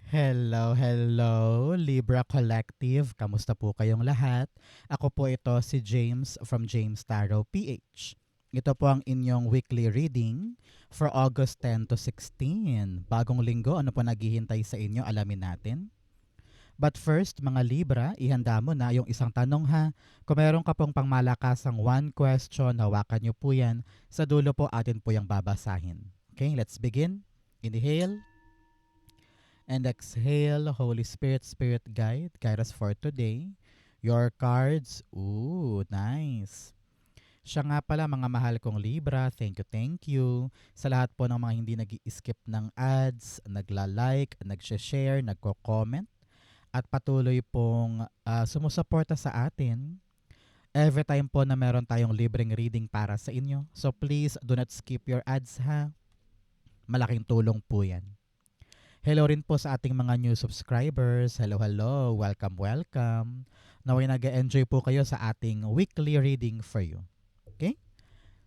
Hello, hello, Libra Collective. Kamusta po kayong lahat? Ako po ito si James from James Tarot PH. Ito po ang inyong weekly reading for August 10 to 16. Bagong linggo, ano po naghihintay sa inyo? Alamin natin. But first, mga Libra, ihanda mo na yung isang tanong ha. Kung meron ka pong pangmalakasang one question, hawakan nyo po yan. Sa dulo po atin po yung babasahin. Okay, let's begin. Inhale. And exhale, Holy Spirit, Spirit Guide, guide us for today. Your cards, ooh, nice. Siya nga pala mga mahal kong Libra, thank you. Sa lahat po ng mga hindi nag-skip ng ads, nagla-like, nag-share, nagko-comment, at patuloy pong sumusuporta sa atin. Every time po na meron tayong libreng reading para sa inyo. So please do not skip your ads ha. Malaking tulong po yan. Hello rin po sa ating mga new subscribers. Hello, hello. Welcome, welcome. Naway nag-enjoy po kayo sa ating weekly reading for you. Okay?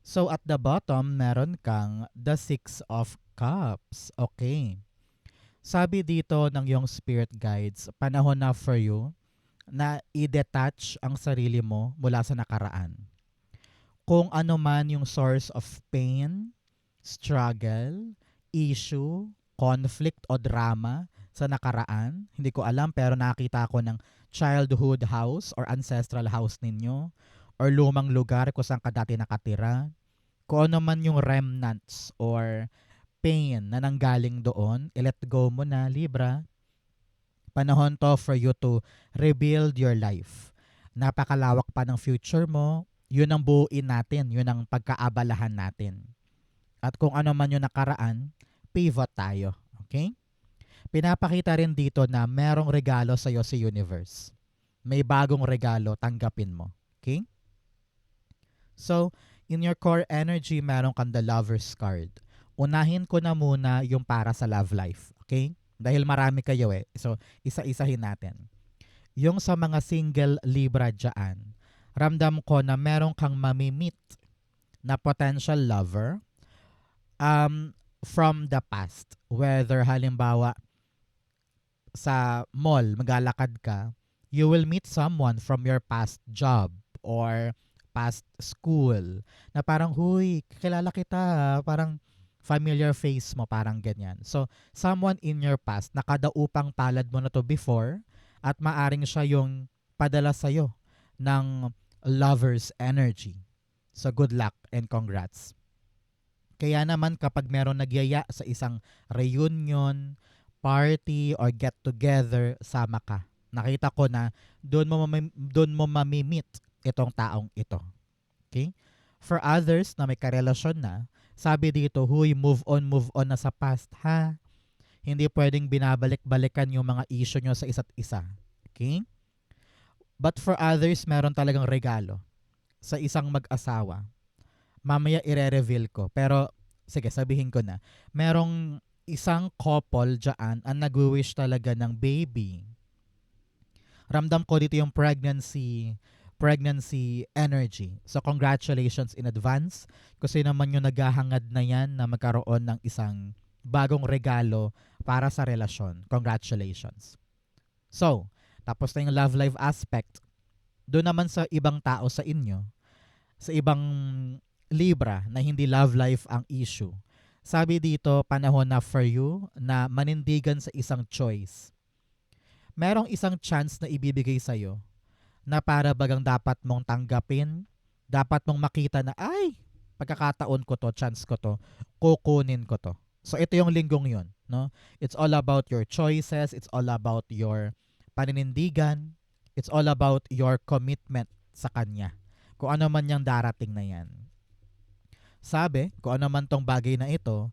So at the bottom, meron kang the Six of Cups. Okay. Sabi dito ng iyong spirit guides, panahon na for you na i-detach ang sarili mo mula sa nakaraan. Kung ano man yung source of pain, struggle, issue, conflict o drama sa nakaraan, hindi ko alam pero nakita ko ng childhood house or ancestral house ninyo or lumang lugar kung saan ka dati nakatira. Kung ano man yung remnants or pain na nanggaling doon, i-let go mo na, Libra. Panahon to for you to rebuild your life. Napakalawak pa ng future mo, yun ang buuin natin, yun ang pagkaabalahan natin. At kung ano man yung nakaraan, pivot tayo. Okay? Pinapakita rin dito na merong regalo sa'yo si universe. May bagong regalo, tanggapin mo. Okay? So, in your core energy, meron kang the lover's card. Unahin ko na muna yung para sa love life. Okay? Dahil marami kayo eh. So, isa-isahin natin. Yung sa mga single Libra dyan, ramdam ko na meron kang mamimit na potential lover from the past. Whether halimbawa sa mall, maglalakad ka, you will meet someone from your past job or past school na parang, huy, kilala kita, parang familiar face mo, parang ganyan. So, someone in your past, nakadaupang palad mo na to before at maaring siya yung padala sa'yo ng lover's energy. So, good luck and congrats. Kaya naman kapag meron nagyaya sa isang reunion, party, or get together, sama ka. Nakita ko na doon mo mamimit itong taong ito. Okay? For others na may karelasyon na, sabi dito, huy, move on na sa past ha. Hindi pwedeng binabalik-balikan yung mga issue nyo sa isa't isa. Okay? But for others, meron talagang regalo sa isang mag-asawa. Mamaya ire-reveal ko. Pero, sige, sabihin ko na. Merong isang couple dyan ang nag-wish talaga ng baby. Ramdam ko dito yung pregnancy energy. So, congratulations in advance. Kasi naman yung naghahangad na yan na magkaroon ng isang bagong regalo para sa relasyon. Congratulations. So, tapos na yung love life aspect. Doon naman sa ibang tao sa inyo, sa ibang Libra na hindi love life ang issue. Sabi dito, panahon na for you na manindigan sa isang choice. Merong isang chance na ibibigay sa'yo na para bagang dapat mong tanggapin, dapat mong makita na, ay, pagkakataon ko to, chance ko to, kukunin ko to. So ito yung linggong yun. No? It's all about your choices, it's all about your paninindigan, it's all about your commitment sa kanya. Kung ano man yung darating na yan. Sabi, kung ano man tong bagay na ito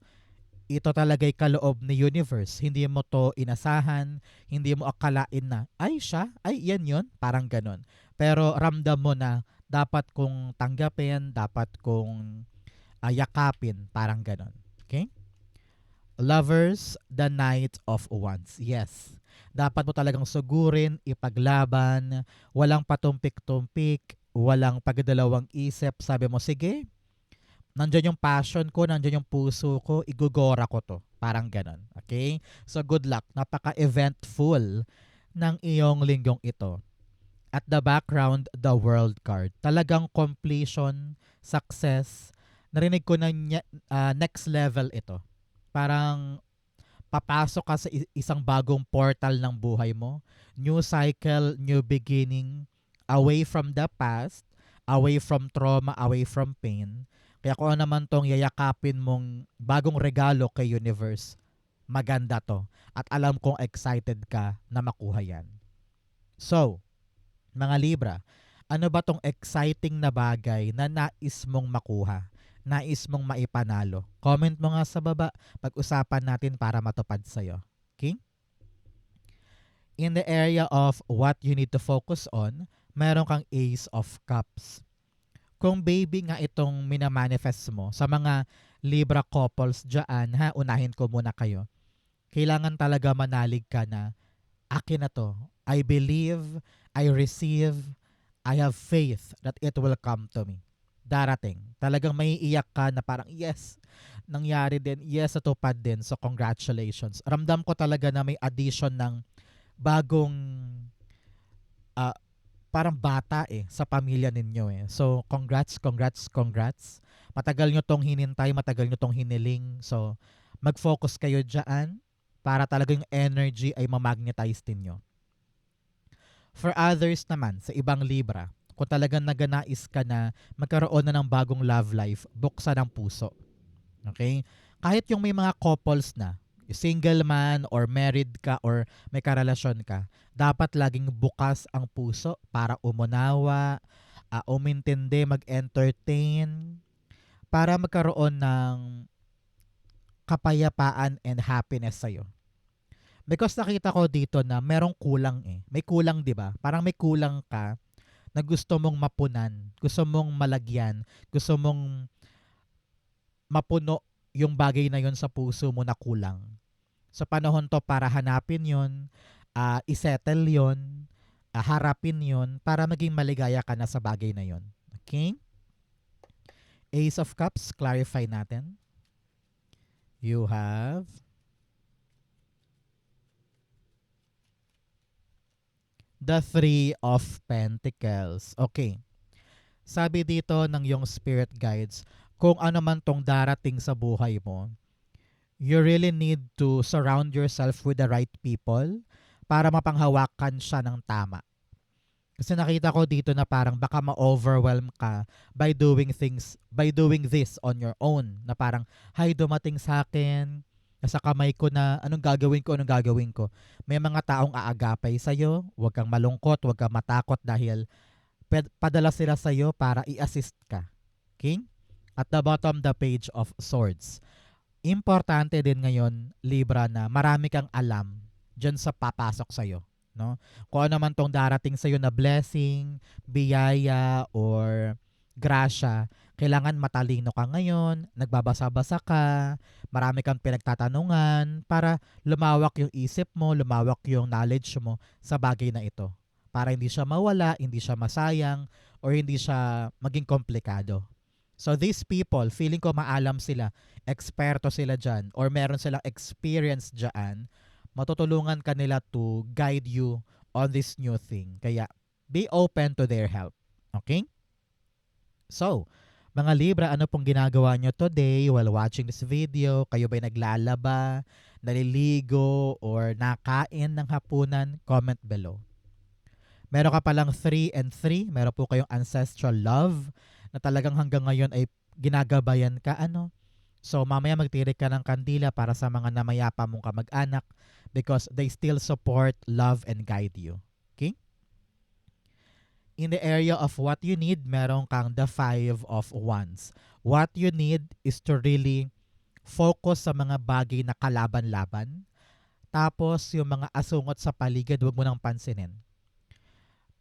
talaga'y kaloob ni universe. Hindi mo to inasahan, hindi mo akalain na, ay siya, ay yan yun, parang ganon. Pero ramdam mo na dapat kong tanggapin, dapat kong yakapin, parang ganon. Okay? Lovers, the Knight of Wands. Yes. Dapat mo talagang sugurin, ipaglaban, walang patumpik-tumpik, walang pagdalawang isip. Sabi mo, sige, nandyan yung passion ko, nandyan yung puso ko, igugora ko to. Parang ganon. Okay? So good luck. Napaka-eventful ng iyong linggong ito. At the background, the world card. Talagang completion, success. Narinig ko na next level ito. Parang papasok ka sa isang bagong portal ng buhay mo. New cycle, new beginning. Away from the past, away from trauma, away from pain. Kaya kung ano naman tong yayakapin mong bagong regalo kay universe, maganda to. At alam kong excited ka na makuha yan. So, mga Libra, ano ba tong exciting na bagay na nais mong makuha? Nais mong maipanalo? Comment mo nga sa baba. Pag-usapan natin para matupad sa'yo. Okay? In the area of what you need to focus on, meron kang Ace of Cups. Kung baby nga itong minamanifest mo sa mga Libra couples dyan, ha, unahin ko muna kayo. Kailangan talaga manalig ka na, akin na to. I believe, I receive, I have faith that it will come to me. Darating. Talagang maiiyak ka na parang, yes, nangyari din. Yes, natupad din. So, congratulations. Ramdam ko talaga na may addition ng bagong ah, parang bata sa pamilya ninyo So, congrats, congrats, congrats. Matagal nyo tong hinintay, matagal nyo tong hiniling. So, mag-focus kayo dyan para talagang energy ay mamagnetize din nyo. For others naman, sa ibang Libra, kung talagang naganais ka na magkaroon na ng bagong love life, buksan ang puso. Okay? Kahit yung may mga couples na, single man or married ka or may karelasyon ka, dapat laging bukas ang puso para umunawa, umintindi, mag-entertain, para magkaroon ng kapayapaan and happiness sa'yo. Because nakita ko dito na merong kulang May kulang, 'di ba? Parang may kulang ka na gusto mong mapunan, gusto mong malagyan, gusto mong mapuno yung bagay na yon sa puso mo na kulang. Sa panahon to para hanapin yon, isettle yon, harapin yon para maging maligaya ka na sa bagay na yon. Okay? Ace of Cups, clarify natin. You have the Three of Pentacles. Okay. Sabi dito ng yung spirit guides, kung ano man tong darating sa buhay mo, you really need to surround yourself with the right people para mapanghawakan siya ng tama. Kasi nakita ko dito na parang baka ma-overwhelm ka by doing this on your own. Na parang, hay, dumating sa akin, nasa kamay ko na, anong gagawin ko. May mga taong aagapay sa'yo, huwag kang malungkot, huwag kang matakot dahil padala sila sa'yo para i-assist ka. Okay? At the bottom, the Page of Swords. Importante din ngayon, Libra, na marami kang alam dyan sa papasok sa'yo. No? Kung ano man tong darating sa'yo na blessing, biyaya, or grasya, kailangan matalino ka ngayon, nagbabasa-basa ka, marami kang pinagtatanungan para lumawak yung isip mo, lumawak yung knowledge mo sa bagay na ito. Para hindi siya mawala, hindi siya masayang, or hindi siya maging komplikado. So these people, feeling ko maalam sila, eksperto sila dyan, or meron silang experience dyan, matutulungan ka nila to guide you on this new thing. Kaya, be open to their help. Okay? So, mga Libra, ano pong ginagawa nyo today while watching this video? Kayo ba'y naglalaba, naliligo, or nakain ng hapunan? Comment below. Meron ka palang 3 and 3. Meron po kayong ancestral love na talagang hanggang ngayon ay ginagabayan ka. So, mamaya magtirik ka ng kandila para sa mga namayapa mong kamag-anak because they still support, love, and guide you. Okay? In the area of what you need, meron kang the 5 of Wands. What you need is to really focus sa mga bagay na kalaban-laban. Tapos, yung mga asungot sa paligid, huwag mo nang pansinin.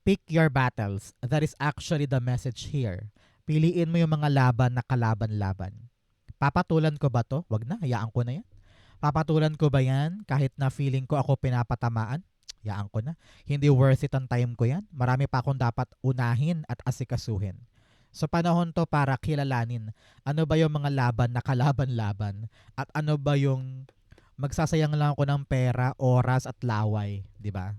Pick your battles. That is actually the message here. Piliin mo yung mga laban na kalaban-laban. Papatulan ko ba to? Wag na, hayaan ko na yan. Papatulan ko ba yan kahit na feeling ko ako pinapatamaan? Hayaan ko na. Hindi worth it ang time ko yan. Marami pa akong dapat unahin at asikasuhin. So panahon to para kilalanin ano ba yung mga laban na kalaban-laban at ano ba yung magsasayang lang ako ng pera, oras at laway, 'di ba?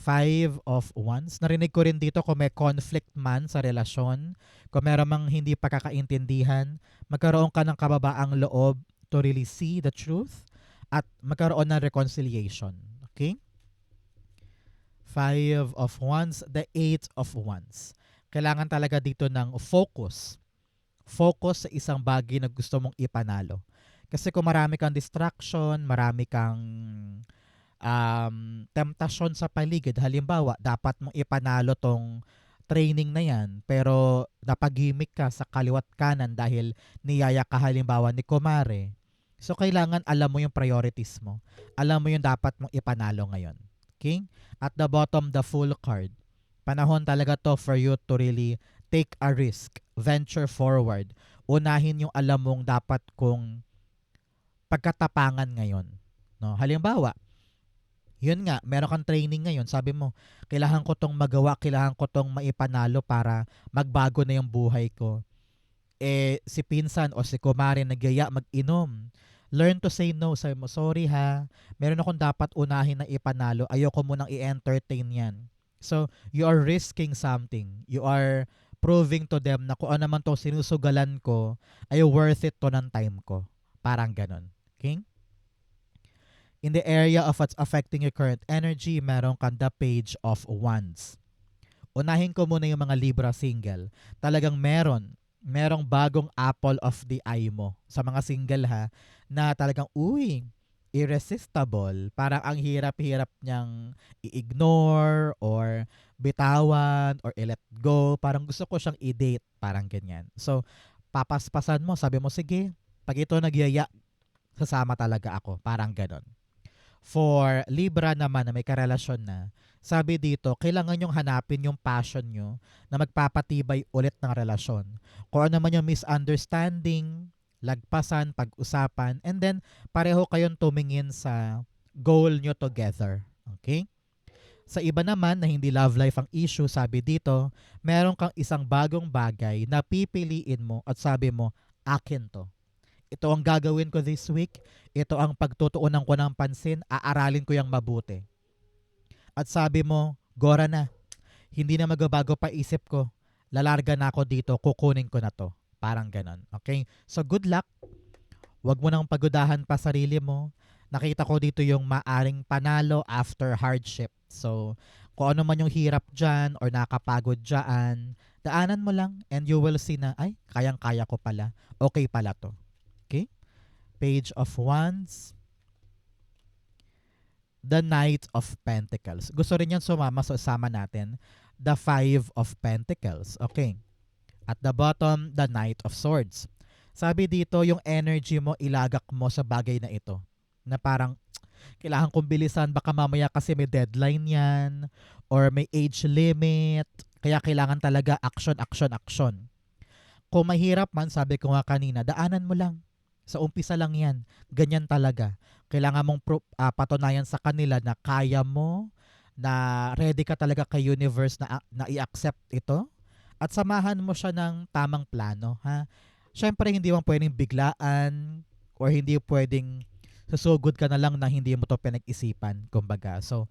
Five of Wands. Narinig ko rin dito kung may conflict man sa relasyon, kung meron mang hindi pagkakaintindihan, magkaroon ka ng kababaang loob to really see the truth at magkaroon ng reconciliation. Okay? Five of Wands, the Eight of Wands. Kailangan talaga dito ng focus. Focus sa isang bagay na gusto mong ipanalo. Kasi kung marami kang distraction, marami kang temptasyon sa paligid, halimbawa, dapat mong ipanalo tong training na yan, pero napagimik ka sa kaliwat kanan dahil niyaya ka halimbawa ni Kumare. So, kailangan alam mo yung priorities mo. Alam mo yung dapat mong ipanalo ngayon. Okay? At the bottom, the Fool card. Panahon talaga to for you to really take a risk, venture forward. Unahin yung alam mong dapat kong pagkatapangan ngayon. No? Halimbawa, yun nga, meron kang training ngayon. Sabi mo, kailangan ko tong magawa, kailangan ko tong maipanalo para magbago na yung buhay ko. Eh, si pinsan o si kumare nagyaya mag-inom. Learn to say no. Sabi mo, sorry ha, meron akong dapat unahin na ipanalo. Ayoko munang i-entertain yan. So, you are risking something. You are proving to them na kung ano naman to sinusugalan ko, ay worth it to ng time ko. Parang ganon. Okay? In the area of what's affecting your current energy, meron kang the Page of Wands. Unahin ko muna yung mga Libra single. Talagang merong bagong apple of the eye mo sa mga single ha, na talagang, irresistible. Parang ang hirap-hirap niyang i-ignore or bitawan or i-let go. Parang gusto ko siyang i-date. Parang ganyan. So, papaspasan mo. Sabi mo, sige, pag ito nagyaya, sasama talaga ako. Parang ganon. For Libra naman na may karelasyon na, sabi dito, kailangan nyong hanapin yung passion nyo na magpapatibay ulit ng relasyon. Kung ano man yung misunderstanding, lagpasan, pag-usapan, and then pareho kayong tumingin sa goal nyo together. Okay? Sa iba naman na hindi love life ang issue, sabi dito, meron kang isang bagong bagay na pipiliin mo at sabi mo, akin to. Ito ang gagawin ko this week. Ito ang pagtutuunan ko ng pansin. Aaralin ko yung mabuti. At sabi mo, Gora na. Hindi na magbabago pa isip ko. Lalarga na ako dito. Kukunin ko na to. Parang ganon. Okay? So good luck. Huwag mo nang pagudahan pa sarili mo. Nakita ko dito yung maaring panalo after hardship. So kung ano man yung hirap dyan or nakapagod dyan, daanan mo lang and you will see na, ay, kayang-kaya ko pala. Okay pala to. Okay? Page of Wands. The Knight of Pentacles. Gusto rin yan sumama sa usama natin. The Five of Pentacles. Okay. At the bottom, the Knight of Swords. Sabi dito, yung energy mo, ilagak mo sa bagay na ito. Na parang, kailangan kong bilisan. Baka mamaya kasi may deadline yan. Or may age limit. Kaya kailangan talaga action, action, action. Kung mahirap man, sabi ko nga kanina, daanan mo lang. Sa umpisa lang yan. Ganyan talaga. Kailangan mong patunayan sa kanila na kaya mo, na ready ka talaga kay universe na i-accept ito. At samahan mo siya ng tamang plano. Ha? Siyempre, hindi mo pwedeng biglaan or hindi pwedeng susugod ka na lang na hindi mo to pinag-isipan. Kumbaga. So,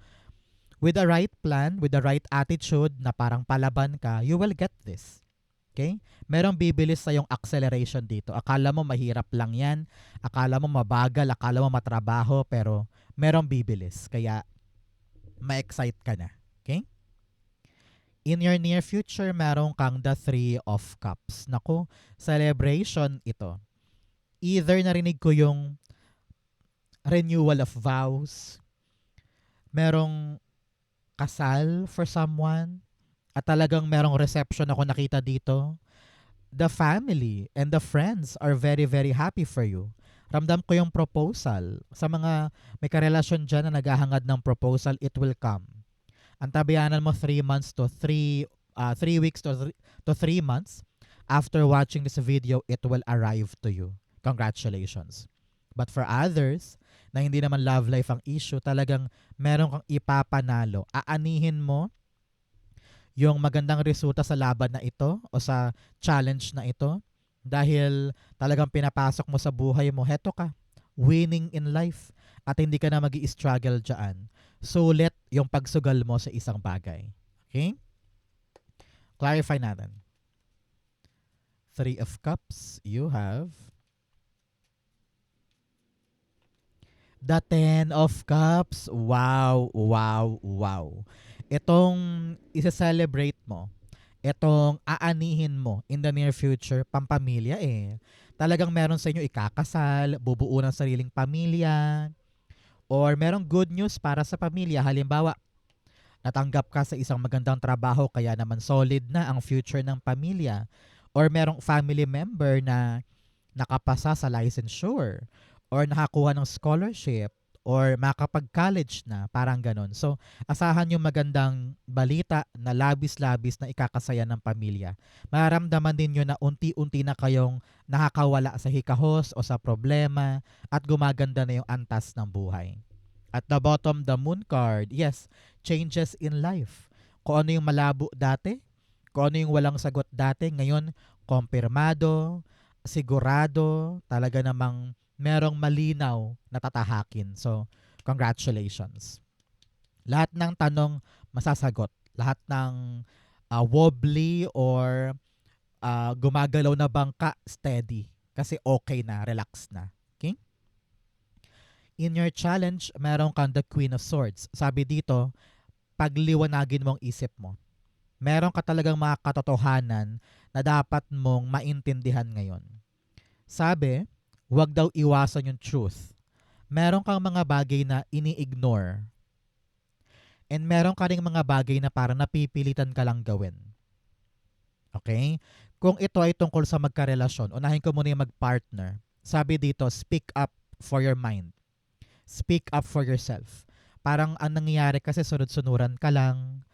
with the right plan, with the right attitude na parang palaban ka, you will get this. Okay? Merong bibilis sa yung acceleration dito. Akala mo mahirap lang yan. Akala mo mabagal. Akala mo matrabaho. Pero merong bibilis. Kaya ma-excite ka na. Okay? In your near future, merong kang the Three of Cups. Naku, celebration ito. Either narinig ko yung renewal of vows. Merong kasal for someone. At talagang merong reception ako nakita dito. The family and the friends are very, very happy for you. Ramdam ko yung proposal. Sa mga may karelasyon dyan na naghahangad ng proposal, it will come. Ang tabayanan mo 3 months to 3 weeks to 3 months. After watching this video, it will arrive to you. Congratulations. But for others, na hindi naman love life ang issue, talagang meron kang ipapanalo. Aanihin mo yung magandang resulta sa laban na ito o sa challenge na ito dahil talagang pinapasok mo sa buhay mo, heto ka, winning in life at hindi ka na magi-struggle dyan. Sulit yung pagsugal mo sa isang bagay. Okay? Clarify natin. Three of Cups, you have the Ten of Cups. Wow, wow, wow. Itong isa-celebrate mo, itong aanihin mo in the near future, pampamilya eh. Talagang meron sa inyo ikakasal, bubuo ng sariling pamilya, or merong good news para sa pamilya. Halimbawa, natanggap ka sa isang magandang trabaho kaya naman solid na ang future ng pamilya. Or merong family member na nakapasa sa licensure or nakakuha ng scholarship or makapag-college na, parang ganon. So, asahan yung magandang balita na labis-labis na ikakasaya ng pamilya. Mararamdaman din nyo na unti-unti na kayong nakakawala sa hikahos o sa problema at gumaganda na yung antas ng buhay. At the bottom, the moon card. Yes, changes in life. Kung ano yung malabo dati, kung ano yung walang sagot dati, ngayon, kumpirmado, sigurado, talaga namang merong malinaw na tatahakin. So, congratulations. Lahat ng tanong masasagot. Lahat ng wobbly or gumagalaw na bangka, steady. Kasi okay na, relax na. Okay? In your challenge, meron kang the Queen of Swords. Sabi dito, pagliwanagin mo ang isip mo. Meron ka talagang mga katotohanan na dapat mong maintindihan ngayon. Sabi, huwag daw iwasan yung truth. Meron kang mga bagay na ini-ignore. And meron ka ring mga bagay na parang napipilitan ka lang gawin. Okay? Kung ito ay tungkol sa magkarelasyon, unahin ko muna yung mag-partner. Sabi dito, speak up for your mind. Speak up for yourself. Parang ang nangyayari kasi sunod-sunuran ka lang,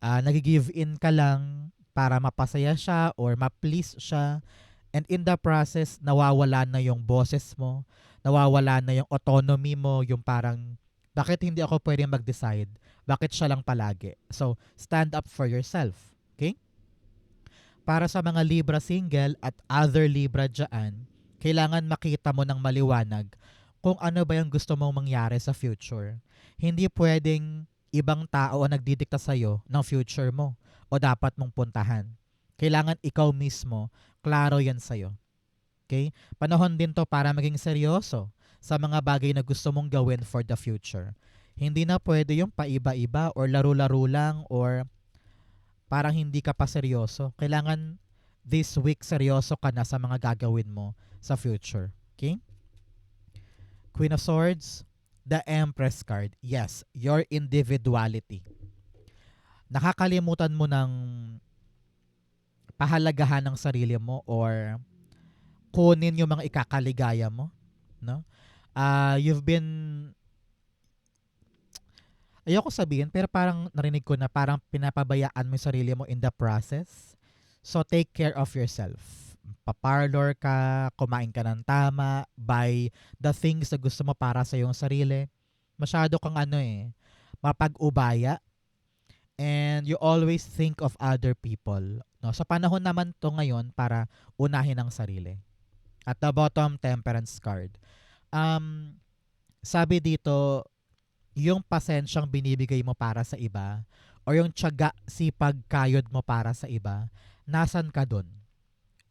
nag-give in ka lang para mapasaya siya or ma-please siya. And in the process, nawawala na yung boses mo, nawawala na yung autonomy mo, yung parang, bakit hindi ako pwedeng mag-decide? Bakit siya lang palagi? So, stand up for yourself. Okay? Para sa mga Libra single at other Libra dyan, kailangan makita mo ng maliwanag kung ano ba yung gusto mong mangyari sa future. Hindi pwedeng ibang tao ang nagdidikta sa'yo ng future mo o dapat mong puntahan. Kailangan ikaw mismo, klaro yan sa'yo. Okay? Panahon din to para maging seryoso sa mga bagay na gusto mong gawin for the future. Hindi na pwede yung paiba-iba or laro-laro lang or parang hindi ka pa seryoso. Kailangan this week seryoso ka na sa mga gagawin mo sa future. Okay? Queen of Swords, the Empress card. Yes, your individuality. Nakakalimutan mo ng pahalagahan ng sarili mo or kunin yung mga ikakaligaya mo, no? You've been, ayoko sabihin pero parang narinig ko na parang pinapabayaan mo yung sarili mo in the process. So take care of yourself. Paparlor ka, kumain ka ng tama, buy the things na gusto mo para sa iyong sarili. Masyado kang mapag-ubaya and you always think of other people. No? Sa panahon naman to ngayon para unahin ang sarili. At the bottom, Temperance card. Sabi dito, yung pasensyang binibigay mo para sa iba o yung tiyaga, sipag, kayod mo para sa iba, nasan ka dun?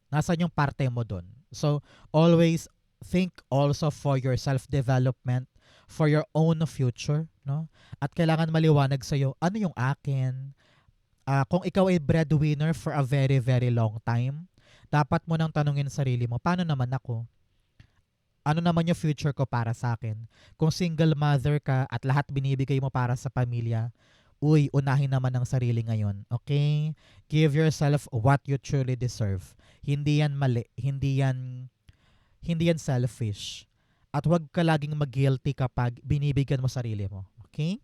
Nasan yung parte mo dun? So, always think also for your self-development, for your own future, no? At kailangan maliwanag sa'yo, ano yung akin? Kung ikaw ay breadwinner for a very, very long time, dapat mo nang tanungin sarili mo, paano naman ako? Ano naman yung future ko para sa akin? Kung single mother ka at lahat binibigay mo para sa pamilya, unahin naman ang sarili ngayon. Okay? Give yourself what you truly deserve. Hindi yan mali. Hindi yan selfish. At huwag ka laging mag-guilty kapag binibigyan mo sarili mo. Okay?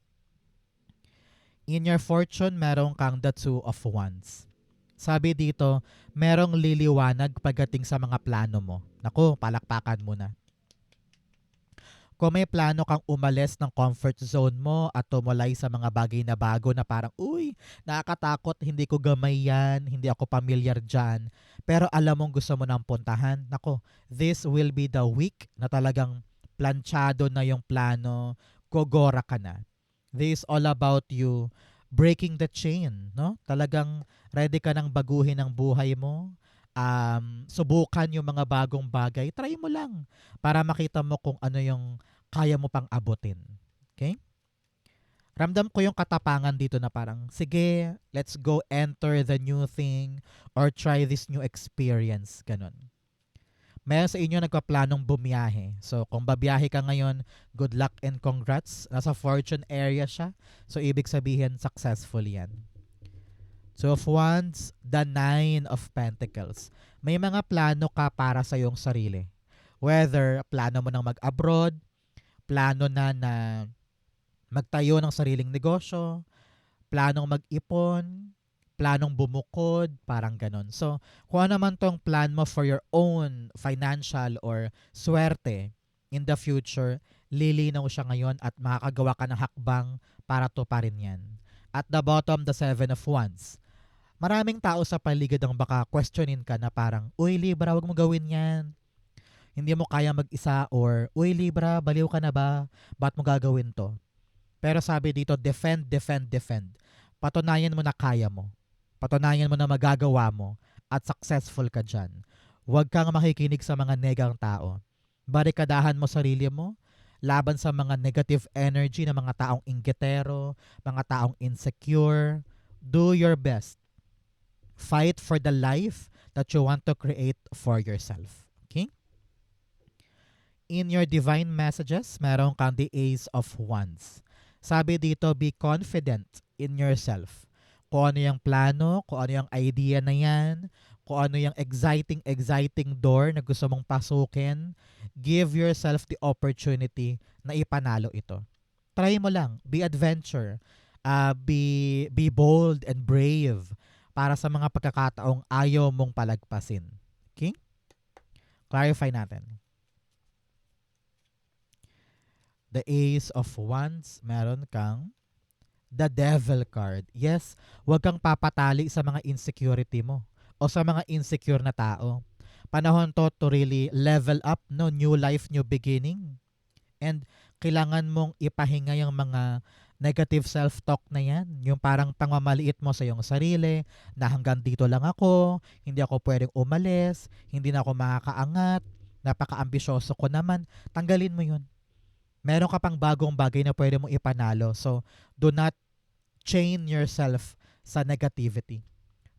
In your fortune, meron kang the Two of Wands. Sabi dito, merong liliwanag pagdating sa mga plano mo. Naku, palakpakan mo na. Kung may plano kang umalis ng comfort zone mo at tumulay sa mga bagay na bago na parang, nakakatakot, hindi ko gamay yan, hindi ako pamilyar dyan, pero alam mong gusto mo nang puntahan, nako, this will be the week na talagang planchado na yung plano, gogora ka na. This is all about you breaking the chain, no? Talagang ready ka nang baguhin ang buhay mo. Subukan yung mga bagong bagay. Try mo lang para makita mo kung ano yung kaya mo pang abutin. Okay? Ramdam ko yung katapangan dito na parang, sige, let's go enter the new thing or try this new experience. Ganun. Meron sa inyo nagpaplanong bumiyahe. So, kung babiyahe ka ngayon, good luck and congrats. Nasa fortune area siya. So, ibig sabihin, successful yan. Two of Wands, the Nine of Pentacles. May mga plano ka para sa iyong sarili. Whether plano mo nang mag-abroad, plano na magtayo ng sariling negosyo, planong mag-ipon, planong bumukod, parang ganon. So, kung ano man tong plan mo for your own financial or swerte in the future, lilinaw siya ngayon at makakagawa ka ng hakbang para to pa rin yan. At the bottom, the Seven of Wands. Maraming tao sa paligid ang baka questionin ka na parang, uy Libra, wag mo gawin yan. Hindi mo kaya mag-isa, or uy Libra, baliw ka na ba? Ba't mo gagawin to? Pero sabi dito, defend, defend, defend. Patunayan mo na kaya mo. Patunayan mo na magagawa mo at successful ka dyan. Huwag kang makikinig sa mga negang tao. Barikadahan mo sarili mo laban sa mga negative energy ng mga taong inggitero, mga taong insecure. Do your best. Fight for the life that you want to create for yourself. Okay? In your divine messages, meron kang the Ace of Wands. Sabi dito, be confident in yourself. Kung ano yung plano, kung ano yung idea na yan, kung ano yung exciting door na gusto mong pasukin, give yourself the opportunity na ipanalo ito. Try mo lang. Be adventure. Be bold and brave para sa mga pagkakataong ayaw mong palagpasin. Okay? Clarify natin. The Ace of Wands, meron kang the Devil card. Yes, huwag kang papatali sa mga insecurity mo o sa mga insecure na tao. Panahon to really level up, no? New life, new beginning. And kailangan mong ipahinga yung mga negative self-talk na yan. Yung parang pangmamaliit mo sa iyong sarili na hanggang dito lang ako, hindi ako pwedeng umalis, hindi na ako makakaangat, napaka-ambisyoso ko naman. Tanggalin mo yun. Meron ka pang bagong bagay na pwede mong ipanalo. So, do not chain yourself sa negativity.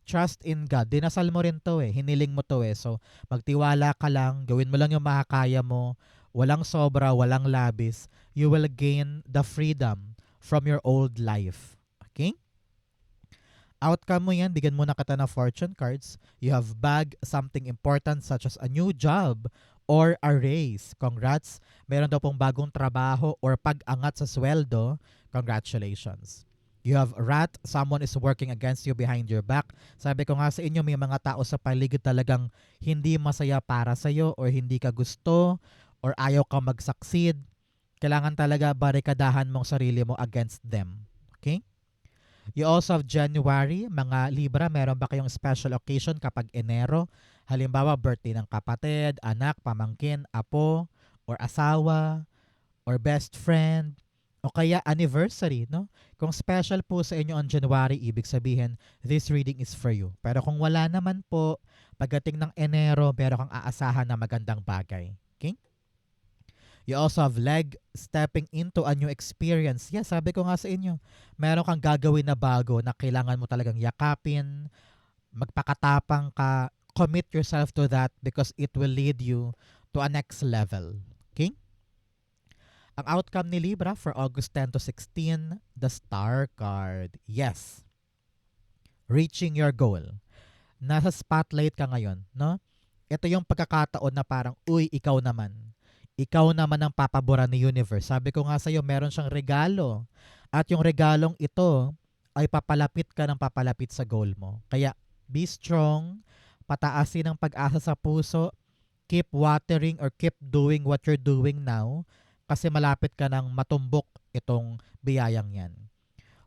Trust in God. Dinasal mo rin to eh. Hiniling mo to eh. So, magtiwala ka lang. Gawin mo lang yung makakaya mo. Walang sobra, walang labis. You will gain the freedom from your old life. Okay? Outcome mo yan. Bigyan mo na kita ng fortune cards. You have bagged something important such as a new job or a raise. Congrats. Meron daw pong bagong trabaho or pag-angat sa sweldo. Congratulations. You have rat, someone is working against you behind your back. Sabi ko nga sa inyo, may mga tao sa paligid talagang hindi masaya para sa'yo or hindi ka gusto or ayaw ka mag-succeed. Kailangan talaga barikadahan mong sarili mo against them. Okay? You also have January, mga Libra, meron ba kayong special occasion kapag Enero? Halimbawa, birthday ng kapatid, anak, pamangkin, apo, or asawa, or best friend, o kaya anniversary, no? Kung special po sa inyo on January, ibig sabihin, this reading is for you. Pero kung wala naman po, pagdating ng Enero, meron kang aasahan na magandang bagay. Okay? You also have leg stepping into a new experience. Yes, sabi ko nga sa inyo, meron kang gagawin na bago na kailangan mo talagang yakapin, magpakatapang ka, commit yourself to that because it will lead you to a next level. Okay? Ang outcome ni Libra for August 10 to 16, the Star card. Yes. Reaching your goal. Nasa spotlight ka ngayon, no? Ito yung pagkakataon na parang, uy, ikaw naman. Ikaw naman ang papaboran ni universe. Sabi ko nga sa'yo, meron siyang regalo. At yung regalong ito ay papalapit ka ng papalapit sa goal mo. Kaya, be strong, pataasin ang pag-asa sa puso, keep watering or keep doing what you're doing now kasi malapit ka ng matumbok itong biyayang yan.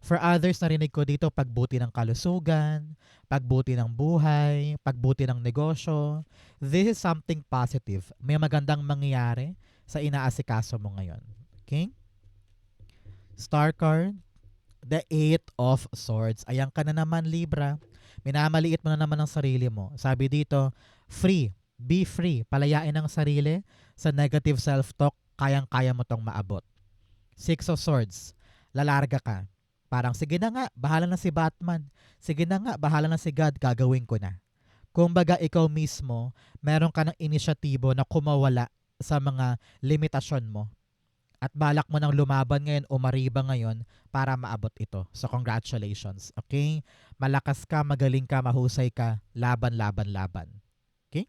For others, narinig ko dito pagbuti ng kalusugan, pagbuti ng buhay, pagbuti ng negosyo. This is something positive. May magandang mangyayari sa inaasikaso mo ngayon. Okay? Star card, the Eight of Swords. Ayan ka na naman, Libra. Minamaliit mo na naman ang sarili mo. Sabi dito, free. Be free. Palayain ang sarili sa negative self-talk. Kayang-kaya mo tong maabot. Six of Swords. Lalarga ka. Parang, sige na nga, bahala na si Batman. Sige na nga, bahala na si God, gagawin ko na. Kumbaga, ikaw mismo, meron ka ng inisyatibo na kumawala sa mga limitasyon mo. At balak mo nang lumaban ngayon o mariba ngayon para maabot ito. So, congratulations. Okay? Malakas ka, magaling ka, mahusay ka. Laban, laban, laban. Okay?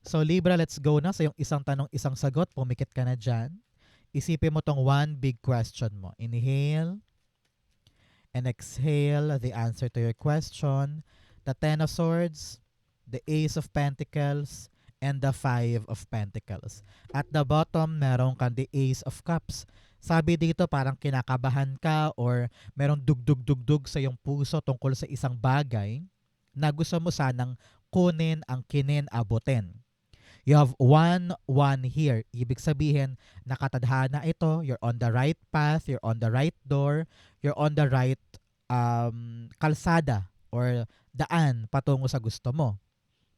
So, Libra, let's go na. So, yung isang tanong, isang sagot. Pumikit ka na dyan. Isipin mo tong one big question mo. Inhale and exhale the answer to your question. The Ten of Swords, the Ace of Pentacles, and the Five of Pentacles. At the bottom, meron kang the Ace of Cups. Sabi dito parang kinakabahan ka or merong dugdug-dugdug sa iyong puso tungkol sa isang bagay na gusto mo sanang kunin ang abutin. You have 1-1 here. Ibig sabihin, nakatadhana ito, you're on the right path, you're on the right door, you're on the right kalsada or daan patungo sa gusto mo.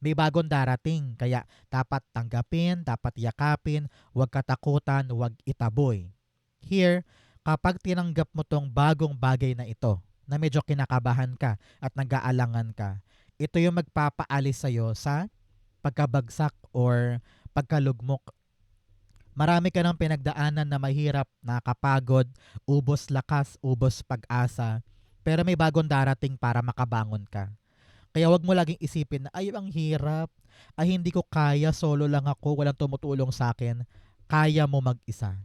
May bagong darating, kaya dapat tanggapin, dapat yakapin, huwag katakutan, huwag itaboy. Here, kapag tinanggap mo tong bagong bagay na ito, na medyo kinakabahan ka at nag-aalangan ka, ito yung magpapaalis sa'yo sa pagkabagsak or pagkalugmok. Marami ka ng pinagdaanan na mahirap, nakakapagod, ubos lakas, ubos pag-asa, pero may bagong darating para makabangon ka. Kaya wag mo laging isipin na, ay, ang hirap. Ay, hindi ko kaya. Solo lang ako. Walang tumutulong sa akin. Kaya mo mag-isa.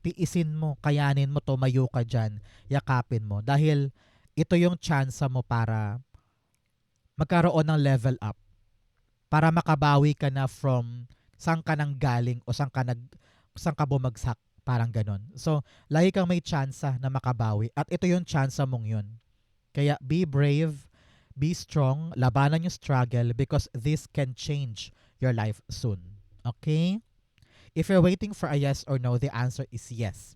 Tiisin mo. Kayanin mo. Tumayo ka dyan. Yakapin mo. Dahil ito yung chance mo para magkaroon ng level up. Para makabawi ka na from saan ka nang galing o saan ka bumagsak. Parang ganon. So, lagi kang may chance na makabawi. At ito yung chance mong yun. Kaya be brave. Be strong, labanan yung struggle because this can change your life soon. Okay? If you're waiting for a yes or no, the answer is yes.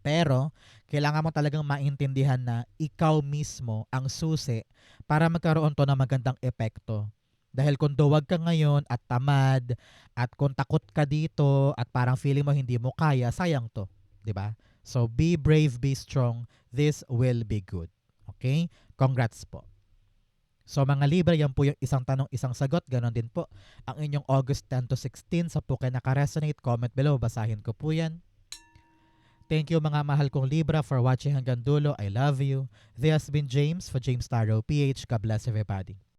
Pero, kailangan mo talagang maintindihan na ikaw mismo ang susi para magkaroon to ng magandang epekto. Dahil kung duwag ka ngayon at tamad at kung takot ka dito at parang feeling mo hindi mo kaya, sayang to. 'Di ba? So, be brave, be strong. This will be good. Okay? Congrats po. So mga Libra, yan po yung isang tanong, isang sagot. Ganon din po ang inyong August 10 to 16. Sa po kayo nakaresonate, comment below. Basahin ko po yan. Thank you mga mahal kong Libra for watching hanggang dulo. I love you. This has been James for James Tarot PH. God bless everybody.